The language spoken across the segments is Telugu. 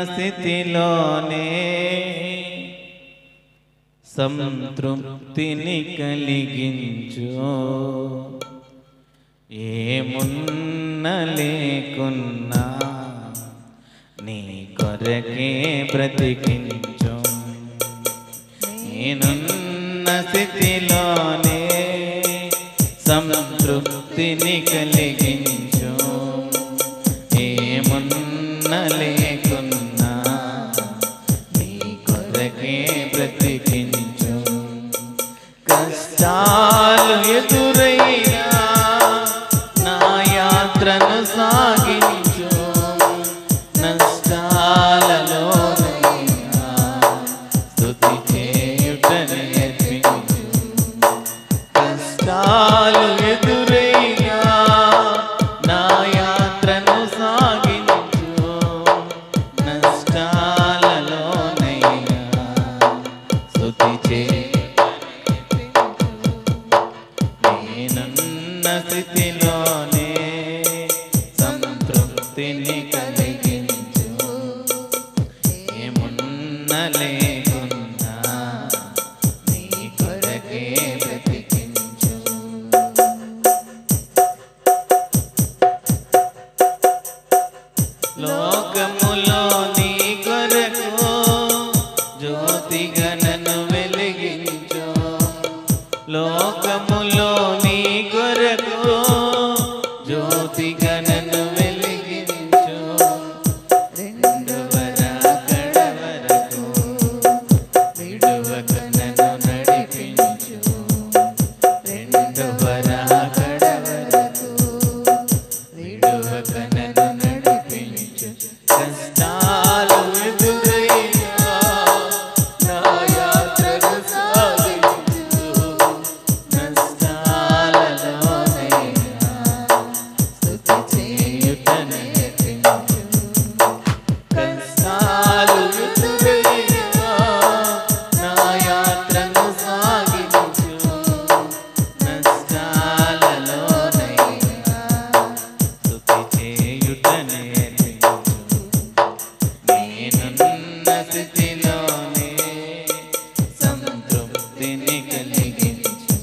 స్థితిలోనే సంతృప్తిని కలిగించు, ఏమున్న లేకున్నా నీ కొరకే బ్రతికించు. నేనున్న స్థితిలోనే సంతృప్తిని కలిగించు, ఏమున్న లేకున్నా నీ కొరకే బ్రతికించు. కష్టాలు ఎదురైనా నా యాత్రను సాగించు, నష్టాలలోనైనా స్తుతి చేయుట నేర్పించు. కష్టాలు ఎదురైనా నా యాత్రను సాగించు, నష్టాలలోనైనా స్తుతి చేయుట నేనున్న స్థితిలోనే సంతృప్తిని కలిగించు, ఏమున్న లేకున్నా నీ కొరకే బ్రతికించు. లోకములో నీ కొరకు జ్యోతిగా నన్ను వెలిగించు, లోకములో నీ కొరకు జ్యోతిగా నన్ను వెలిగించు. రెండవ రాకడ వరకు విడువక నన్ను నడిపించు, రెండవ రాకడ వరకు విడువక నన్ను నడిపించు. కష్టాలు ఎదురైనా నా యాత్రను సాగించు, నష్టాలలోనైనా స్తుతి చేయుట నేర్పించు. కష్టాలు ఎదురైనా నా యాత్రను సాగించు, నష్టాలలోనైనా స్తుతి చేయుట నేర్పించు. నేనున్న స్థితిలోనే సంతృప్తిని కలిగించు,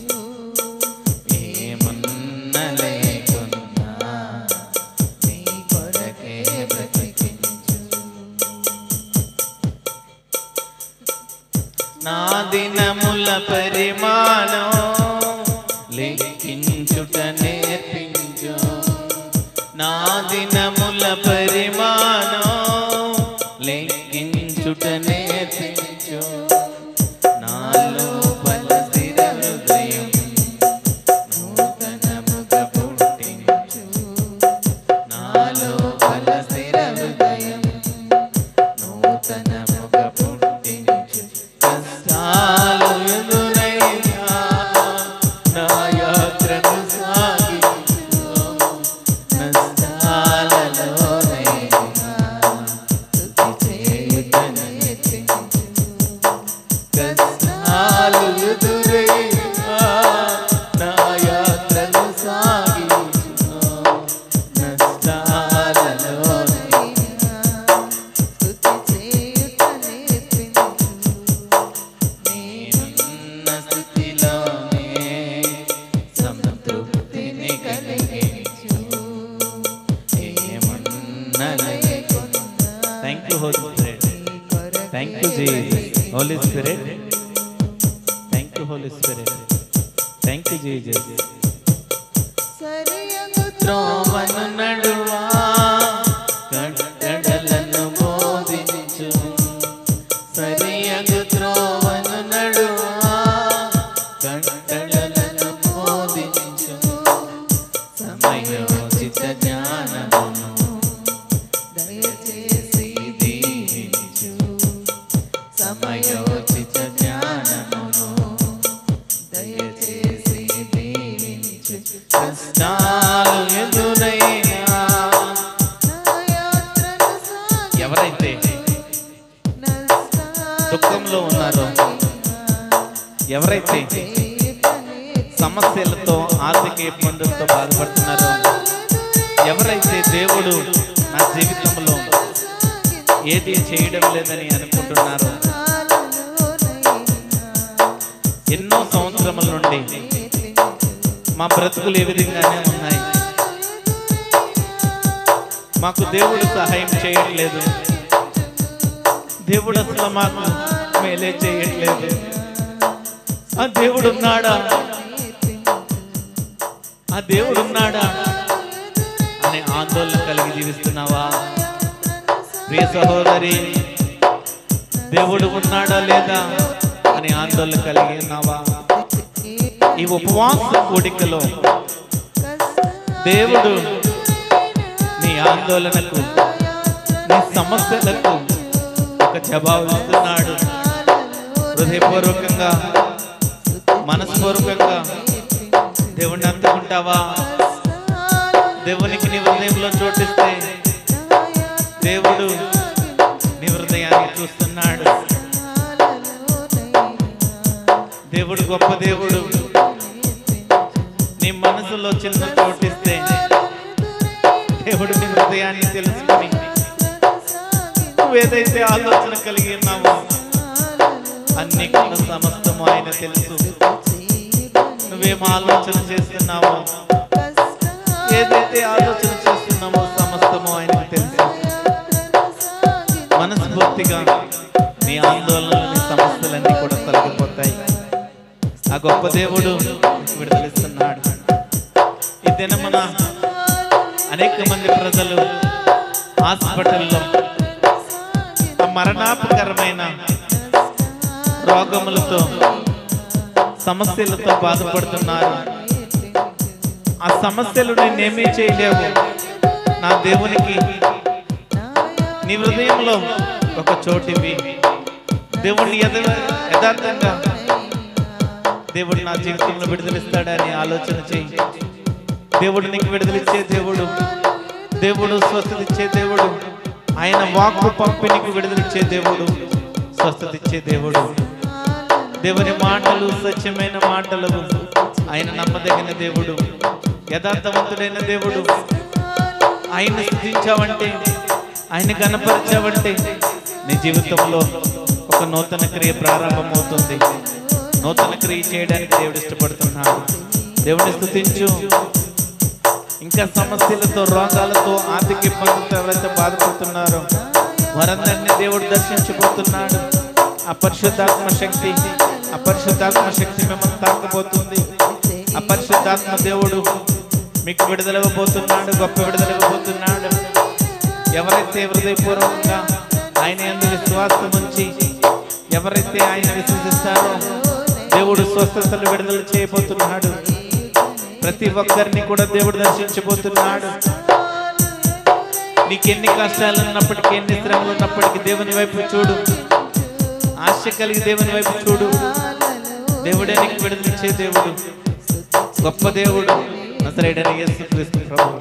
ఏమున్న లేకున్నా నీ కొరకే బ్రతికించు. నా దినముల పరిమాణం లెక్కించుట నేర్పించు, నా దినముల పరిమాణం లెక్కించుట నేర్పించు. నాలో బల స్థిర హృదయం నూతనముగా పుట్టించు, నాలో బల స్థిర హృదయం నూతనముగా పుట్టించు. కష్టాలు ఎదురైనా నా యాత్రను సాగించు, నష్టాలలోనైనా స్తుతి చేయుట నేర్పించు. కష్టాలు ఎదురైనా నా యాత్రను సాగించు, నష్టాలలోనైనా స్తుతి చేయుట నేర్పించు. నేనున్న స్థితిలోనే సంతృప్తిని కలిగించు, ఏమున్న లేకున్నా. Thank you holy spirit, thank you Jesus. Holy spirit, thank you holy spirit, thank you Jesus. సరియగు త్రోవను నడువా కట్టడలను బోధించు, సరియగు త్రోవను నడువా కట్టడలను బోధించు. సమయోచిత జ్ఞానమును దయచేసి దీవించు, సమయోచిత జ్ఞానమును దయ దుఃఖంలో ఉన్నారో, ఎవరైతే సమస్యలతో ఆర్థిక ఇబ్బందులతో బాధపడుతున్నారో, ఎవరైతే దేవుడు నా జీవితంలో ఏది చేయడం లేదని అనుకుంటున్నారో, ఎన్నో సంవత్సరముల నుండి మా బ్రతుకులు ఏ విధంగానే ఉన్నాయి, మాకు దేవుడు సహాయం చేయట్లేదు, దేవుడు అసలు మాకు మేలే చేయట్లేదు, ఆ దేవుడు ఉన్నాడా, ఆ దేవుడు ఉన్నాడా అనే ఆందోళన కలిగి జీవిస్తున్నావా? ప్రియ సహోదరి, దేవుడు ఉన్నాడా లేదా అని ఆందోళన కలిగి ఉన్నావా? ఈ ఉపవాస కూడికలో దేవుడు నీ ఆందోళనకు, నీ సమస్యలకు ఒక జవాబు ఇస్తున్నాడు. హృదయపూర్వకంగా, మనస్పూర్వకంగా దేవుణ్ణి అందుకుంటావా? దేవునికి నీ హృదయంలో చోటిస్తే దేవుడు నీ హృదయాన్ని చూస్తున్నాడు. దేవుడు గొప్ప దేవుడు. నీ మనసులో చిన్న చోటిస్తే దేవుడు నీ హృదయాన్ని తెలుసుకుని నువ్వేదైతే ఆలోచన కలిగి ఉన్నావో అన్ని సమస్తము ఆయన తెలుసు. నువ్వేం ఆలోచన చేస్తున్నావో, ఏదైతే ఆలోచన చేస్తున్నామో సమస్తము ఆయనకు తెలుసు. మనస్ఫూర్తిగా నీ ఆందోళనలు, నీ సమస్యలన్నీ కూడా తొలగిపోతాయి. ఆ గొప్ప దేవుడు విడుదలిస్తున్నాడు. ఈ దినమున అనేక మంది ప్రజలు హాస్పిటల్లో ఆ మరణాపకరమైన రోగములతో, సమస్యలతో బాధపడుతున్నారు. ఆ సమస్యలు నేనేమీ చేయలేవు. నా దేవునికి నీ హృదయంలో ఒక చోటివి. దేవుడిని యథార్థంగా దేవుడు నా జీవితంలో విడుదలిస్తాడని ఆలోచన చేయి. దేవుడు నీకు విడుదలిచ్చే దేవుడు, దేవుడు స్వస్థతిచ్చే దేవుడు. ఆయన వాక్కు పంపి నీకు విడుదలిచ్చే దేవుడు, స్వస్థతిచ్చే దేవుడు. దేవుని మాటలు సత్యమైన మాటలు. ఆయన నమ్మదగిన దేవుడు, యథార్థవంతుడైన దేవుడు. ఆయన స్తుతించావంటే, ఆయన కనపరిచావంటే నీ జీవితంలో ఒక నూతన క్రియ ప్రారంభమవుతుంది. నూతన క్రియ చేయడానికి దేవుడు ఇష్టపడుతున్నాడు. దేవుడిని స్తుతించు. ఇంకా సమస్యలతో, రోగాలతో, ఆర్థిక ఇబ్బందులతో ఎవరైతే బాధపడుతున్నారో వారందరినీ దేవుడు దర్శించబోతున్నాడు. అపరిశుద్ధాత్మ శక్తి, అపరిశుద్ధాత్మ శక్తి మిమ్మల్ని తాకబోతుంది. అపరిశుద్ధాత్మ దేవుడు మీకు విడుదలవ్వబోతున్నాడు, గొప్ప విడుదలవ్వబోతున్నాడు. ఎవరైతే హృదయపూర్వకంగా ఆయన యందు విశ్వాసం ఉంచి ఎవరైతే ఆయన విశ్వసిస్తారో దేవుడు స్వస్థతలు విడుదల చేయబోతున్నాడు. ప్రతి ఒక్కరిని కూడా దేవుడు దర్శించబోతున్నాడు. నీకెన్ని కష్టాలు ఉన్నప్పటికీ, ఎన్ని శ్రమలు ఉన్నప్పటికీ దేవుని వైపు చూడు. ఆశ కలిగి దేవుని వైపు చూడు. దేవుడే నీకు విడుదలిచ్చే దేవుడు, గొప్ప దేవుడు. నజరేయుడైన యేసుక్రీస్తు ప్రభువు.